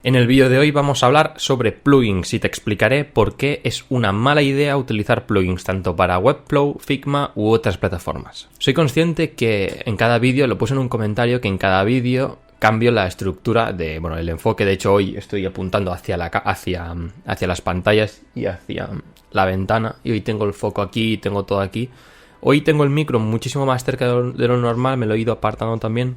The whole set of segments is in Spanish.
En el vídeo de hoy vamos a hablar sobre plugins y te explicaré por qué es una mala idea utilizar plugins tanto para Webflow, Figma u otras plataformas. Soy consciente que en cada vídeo, lo puse en un comentario, que en cada vídeo cambio la estructura de, el enfoque. De hecho hoy estoy apuntando hacia las pantallas y hacia la ventana y hoy tengo el foco aquí y tengo todo aquí. Hoy tengo el micro muchísimo más cerca de lo normal, me lo he ido apartando también.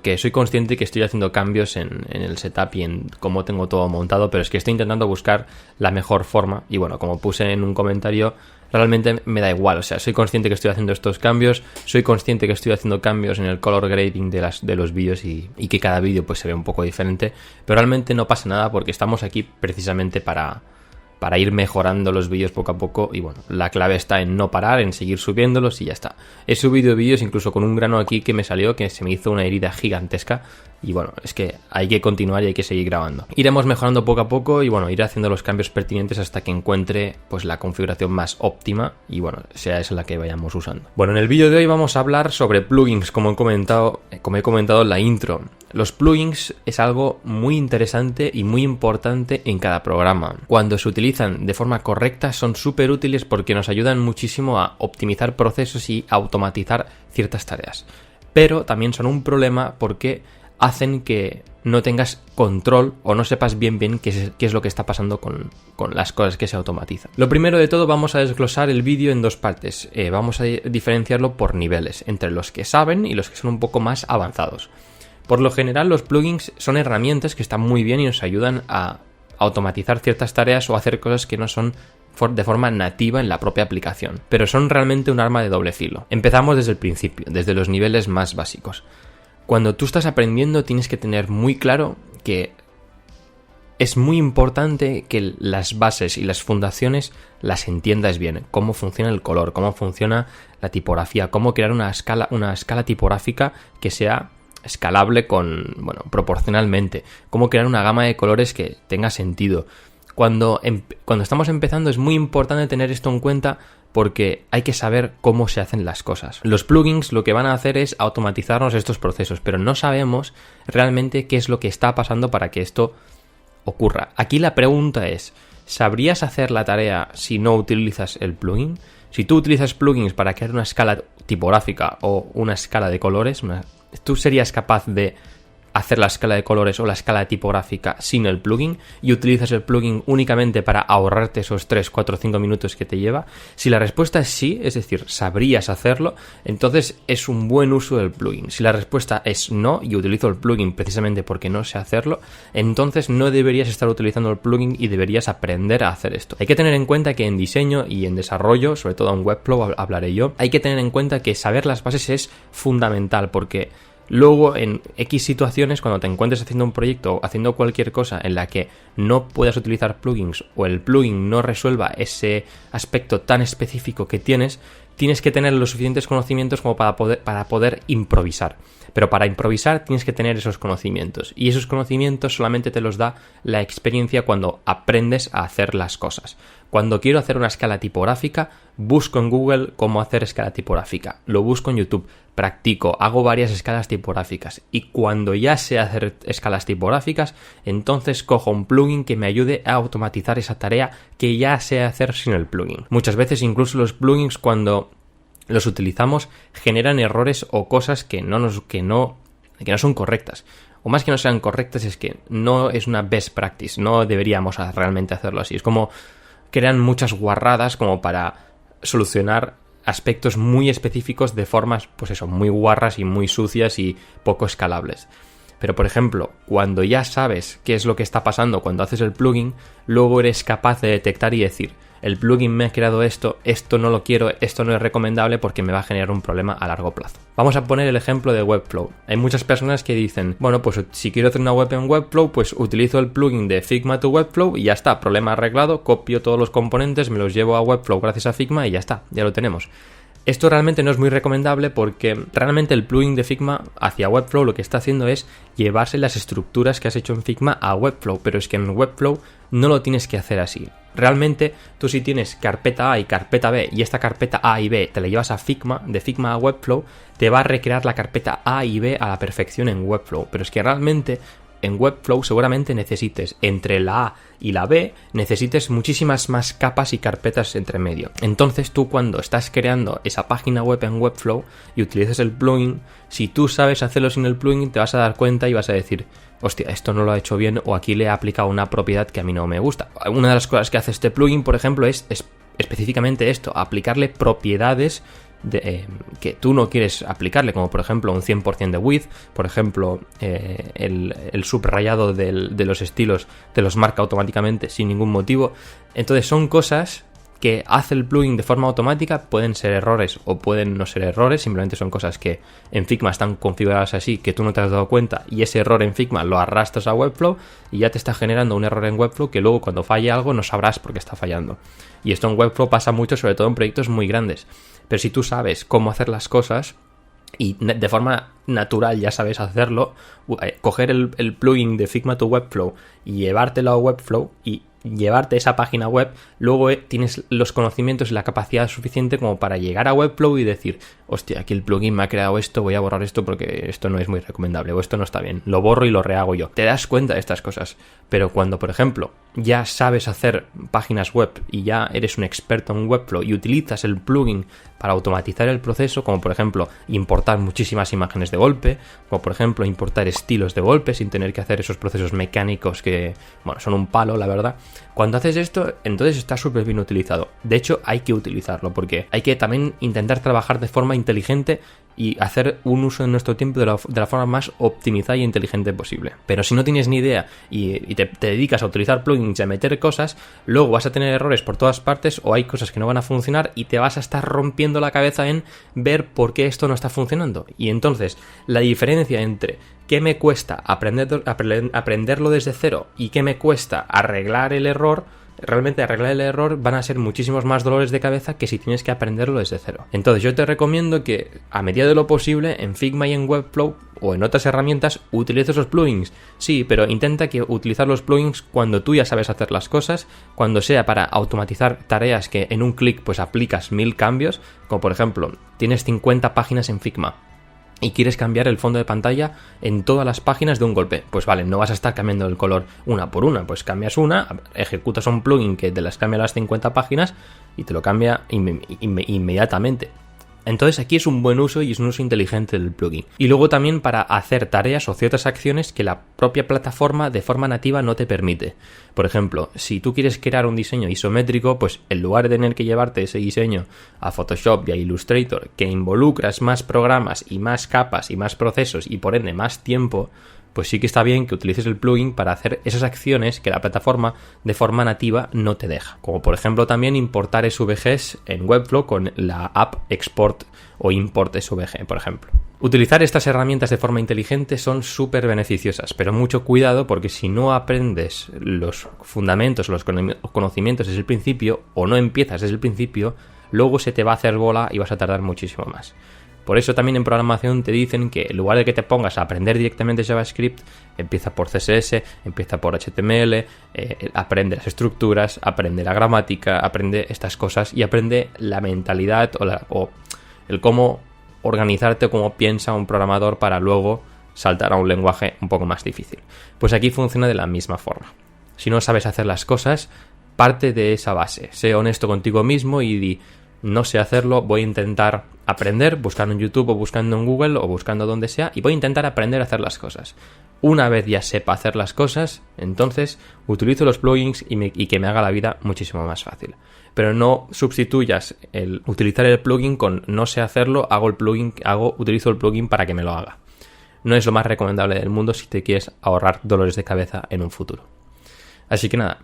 Que soy consciente que estoy haciendo cambios en el setup y en cómo tengo todo montado, pero es que estoy intentando buscar la mejor forma y como puse en un comentario, realmente me da igual. O sea, soy consciente que estoy haciendo estos cambios, soy consciente que estoy haciendo cambios en el color grading de los vídeos y que cada vídeo pues se ve un poco diferente, pero realmente no pasa nada porque estamos aquí precisamente para ir mejorando los vídeos poco a poco y la clave está en no parar, en seguir subiéndolos y ya está. He subido vídeos incluso con un grano aquí que me salió, que se me hizo una herida gigantesca y es que hay que continuar y hay que seguir grabando. Iremos mejorando poco a poco y iré haciendo los cambios pertinentes hasta que encuentre pues la configuración más óptima y sea esa la que vayamos usando. En el vídeo de hoy vamos a hablar sobre plugins, como he comentado en la intro. Los plugins es algo muy interesante y muy importante en cada programa. Cuando se utilizan de forma correcta son súper útiles porque nos ayudan muchísimo a optimizar procesos y automatizar ciertas tareas. Pero también son un problema porque hacen que no tengas control o no sepas bien qué es lo que está pasando con las cosas que se automatizan. Lo primero de todo, vamos a desglosar el vídeo en dos partes. Vamos a diferenciarlo por niveles, entre los que saben y los que son un poco más avanzados. Por lo general, los plugins son herramientas que están muy bien y nos ayudan a automatizar ciertas tareas o hacer cosas que no son de forma nativa en la propia aplicación, pero son realmente un arma de doble filo. Empezamos desde el principio, desde los niveles más básicos. Cuando tú estás aprendiendo tienes que tener muy claro que es muy importante que las bases y las fundaciones las entiendas bien. Cómo funciona el color, cómo funciona la tipografía, cómo crear una escala tipográfica que sea escalable proporcionalmente, cómo crear una gama de colores que tenga sentido. Cuando estamos empezando es muy importante tener esto en cuenta porque hay que saber cómo se hacen las cosas. Los plugins lo que van a hacer es automatizarnos estos procesos, pero no sabemos realmente qué es lo que está pasando para que esto ocurra. Aquí la pregunta es, ¿sabrías hacer la tarea si no utilizas el plugin? Si tú utilizas plugins para crear una escala tipográfica o una escala de colores, ¿tú serías capaz de hacer la escala de colores o la escala tipográfica sin el plugin y utilizas el plugin únicamente para ahorrarte esos 3, 4, 5 minutos que te lleva? Si la respuesta es sí, es decir, sabrías hacerlo, entonces es un buen uso del plugin. Si la respuesta es no y utilizo el plugin precisamente porque no sé hacerlo, entonces no deberías estar utilizando el plugin y deberías aprender a hacer esto. Hay que tener en cuenta que en diseño y en desarrollo, sobre todo en Webflow hablaré yo, hay que tener en cuenta que saber las bases es fundamental porque luego, en X situaciones, cuando te encuentres haciendo un proyecto o haciendo cualquier cosa en la que no puedas utilizar plugins o el plugin no resuelva ese aspecto tan específico que tienes que tener los suficientes conocimientos como para poder improvisar. Pero para improvisar tienes que tener esos conocimientos y esos conocimientos solamente te los da la experiencia cuando aprendes a hacer las cosas. Cuando quiero hacer una escala tipográfica, busco en Google cómo hacer escala tipográfica, lo busco en YouTube, practico, hago varias escalas tipográficas y cuando ya sé hacer escalas tipográficas, entonces cojo un plugin que me ayude a automatizar esa tarea que ya sé hacer sin el plugin. Muchas veces incluso los plugins cuando los utilizamos generan errores o cosas que no son correctas. O más que no sean correctas es que no es una best practice, no deberíamos realmente hacerlo así. Es como crean muchas guarradas como para solucionar aspectos muy específicos de formas, muy guarras y muy sucias y poco escalables. Pero, por ejemplo, cuando ya sabes qué es lo que está pasando cuando haces el plugin, luego eres capaz de detectar y decir, el plugin me ha creado esto no lo quiero, esto no es recomendable porque me va a generar un problema a largo plazo. Vamos a poner el ejemplo de Webflow. Hay muchas personas que dicen, si quiero hacer una web en Webflow, pues utilizo el plugin de Figma to Webflow y ya está, problema arreglado, copio todos los componentes, me los llevo a Webflow gracias a Figma y ya está, ya lo tenemos. Esto realmente no es muy recomendable porque realmente el plugin de Figma hacia Webflow lo que está haciendo es llevarse las estructuras que has hecho en Figma a Webflow, pero es que en Webflow no lo tienes que hacer así. Realmente tú si tienes carpeta A y carpeta B y esta carpeta A y B te la llevas a Figma, de Figma a Webflow, te va a recrear la carpeta A y B a la perfección en Webflow, pero es que realmente en Webflow seguramente necesites entre la A y la B, necesites muchísimas más capas y carpetas entre medio. Entonces tú, cuando estás creando esa página web en Webflow y utilizas el plugin, si tú sabes hacerlo sin el plugin, te vas a dar cuenta y vas a decir: hostia, esto no lo ha hecho bien, o aquí le he aplicado una propiedad que a mí no me gusta. Una de las cosas que hace este plugin, por ejemplo, es específicamente esto: aplicarle propiedades que tú no quieres aplicarle, como por ejemplo un 100% de width, por ejemplo el subrayado de los estilos te los marca automáticamente sin ningún motivo. Entonces son cosas que hace el plugin de forma automática. Pueden ser errores o pueden no ser errores, simplemente son cosas que en Figma están configuradas así, que tú no te has dado cuenta, y ese error en Figma lo arrastras a Webflow y ya te está generando un error en Webflow que luego, cuando falle algo, no sabrás por qué está fallando. Y esto en Webflow pasa mucho, sobre todo en proyectos muy grandes. Pero si tú sabes cómo hacer las cosas y de forma natural ya sabes hacerlo, coger el plugin de Figma to Webflow y llevártelo a Webflow y llevarte esa página web, luego tienes los conocimientos y la capacidad suficiente como para llegar a Webflow y decir: hostia, aquí el plugin me ha creado esto, voy a borrar esto porque esto no es muy recomendable, o esto no está bien, lo borro y lo rehago yo. Te das cuenta de estas cosas. Pero cuando, por ejemplo, ya sabes hacer páginas web y ya eres un experto en Webflow y utilizas el plugin para automatizar el proceso, como por ejemplo importar muchísimas imágenes de golpe, como por ejemplo importar estilos de golpe sin tener que hacer esos procesos mecánicos que, bueno, son un palo, la verdad. Cuando haces esto, entonces está súper bien utilizado. De hecho, hay que utilizarlo porque hay que también intentar trabajar de forma inteligente y hacer un uso de nuestro tiempo de la forma más optimizada y inteligente posible. Pero si no tienes ni idea y te dedicas a utilizar plugins y a meter cosas, luego vas a tener errores por todas partes, o hay cosas que no van a funcionar y te vas a estar rompiendo la cabeza en ver por qué esto no está funcionando. Y entonces la diferencia entre qué me cuesta aprenderlo desde cero y qué me cuesta arreglar el error, realmente arreglar el error, van a ser muchísimos más dolores de cabeza que si tienes que aprenderlo desde cero. Entonces yo te recomiendo que, a medida de lo posible, en Figma y en Webflow o en otras herramientas, utilices los plugins. Sí, pero intenta que utilizar los plugins cuando tú ya sabes hacer las cosas, cuando sea para automatizar tareas que en un clic pues aplicas 1000 cambios, como por ejemplo, tienes 50 páginas en Figma y quieres cambiar el fondo de pantalla en todas las páginas de un golpe. Pues vale, no vas a estar cambiando el color una por una, pues cambias una, ejecutas un plugin que te las cambia las 50 páginas y te lo cambia inmediatamente. Entonces aquí es un buen uso y es un uso inteligente del plugin. Y luego también para hacer tareas o ciertas acciones que la propia plataforma de forma nativa no te permite. Por ejemplo, si tú quieres crear un diseño isométrico, pues en lugar de tener que llevarte ese diseño a Photoshop y a Illustrator, que involucras más programas y más capas y más procesos y por ende más tiempo, pues sí que está bien que utilices el plugin para hacer esas acciones que la plataforma de forma nativa no te deja. Como por ejemplo también importar SVGs en Webflow con la app Export o Import SVG, por ejemplo. Utilizar estas herramientas de forma inteligente son súper beneficiosas, pero mucho cuidado, porque si no aprendes los fundamentos, los conocimientos desde el principio, o no empiezas desde el principio, luego se te va a hacer bola y vas a tardar muchísimo más. Por eso también en programación te dicen que en lugar de que te pongas a aprender directamente JavaScript, empieza por CSS, empieza por HTML, aprende las estructuras, aprende la gramática, aprende estas cosas y aprende la mentalidad o el cómo organizarte, cómo piensa un programador para luego saltar a un lenguaje un poco más difícil. Pues aquí funciona de la misma forma. Si no sabes hacer las cosas, parte de esa base. Sé honesto contigo mismo y di: no sé hacerlo, voy a intentar aprender, buscando en YouTube o buscando en Google o buscando donde sea, y voy a intentar aprender a hacer las cosas. Una vez ya sepa hacer las cosas, entonces utilizo los plugins y que me haga la vida muchísimo más fácil. Pero no sustituyas el utilizar el plugin con no sé hacerlo, utilizo el plugin para que me lo haga. No es lo más recomendable del mundo si te quieres ahorrar dolores de cabeza en un futuro. Así que nada,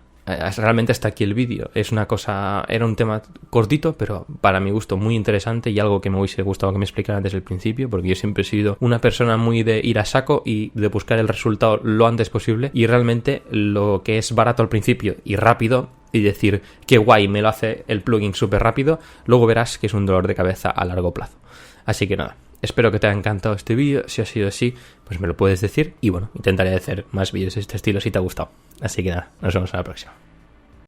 realmente hasta aquí el vídeo. Era un tema cortito, pero para mi gusto muy interesante y algo que me hubiese gustado que me explicaran desde el principio, porque yo siempre he sido una persona muy de ir a saco y de buscar el resultado lo antes posible, y realmente lo que es barato al principio y rápido y decir qué guay, me lo hace el plugin súper rápido, luego verás que es un dolor de cabeza a largo plazo. Así que nada, espero que te haya encantado este vídeo. Si ha sido así, pues me lo puedes decir y bueno, intentaré hacer más vídeos de este estilo si te ha gustado. Así que nada, nos vemos en la próxima.